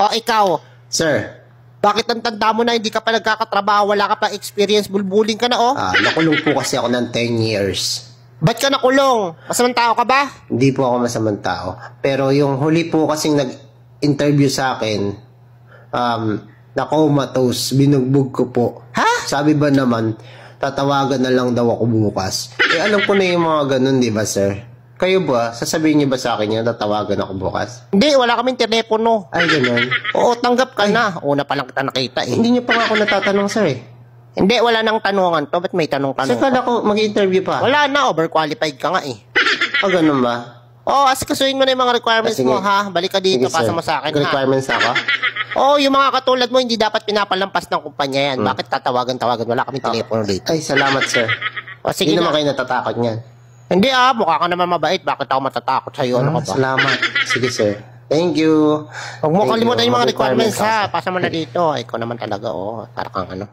O ikaw, Sir, bakit ang tanda mo na hindi ka pa nagkakatrabaho, wala ka pa experience, bulbuling ka na oh? nakulong po kasi ako ng 10 years. Ba't ka nakulong? Masamang tao ka ba? Hindi po ako masamang tao. Pero yung huli po kasing nag-interview sa akin, na comatose, binugbog ko po. Ha? Sabi ba naman, tatawagan na lang daw ako bukas. Alam ko na yung mga ganun, di ba, sir? Kayo ba? Sasabihin niyo ba sa akin yun, tatawagan ako bukas? Hindi, wala kaming telepono. Ay, ganun. Oo, tanggap ka na. Una pa lang kita nakita eh. Hindi niyo pa nga ako natatanong, sir, eh. Hindi, wala nang tanungan to. Ba't may tanong-tanong? Sir, kala ko mag-interview pa. Wala na, overqualified ka nga eh. Ganun ba? Oo, asikasuhin mo na yung mga requirements mo ha. Balik ka dito, Sige, pasa sir. mo sa akin ha. Requirements ako? Oo, yung mga katulad mo, hindi dapat pinapalampas ng kumpanya yan. Bakit tatawagan-tawagan? Wala kaming telepono dito. Ay, salamat, sir. O, sige Hindi na. naman kayo natatakot niyan. Hindi mukha ka naman mabait. Bakit ako matatakot sa'yo? Ano ka ba? Salamat. Sige, sir. Thank you. Huwag mo Thank kalimutan you. yung mga requirements ha. also. Pasa mo na dito. Ikaw naman talaga, para kang ano.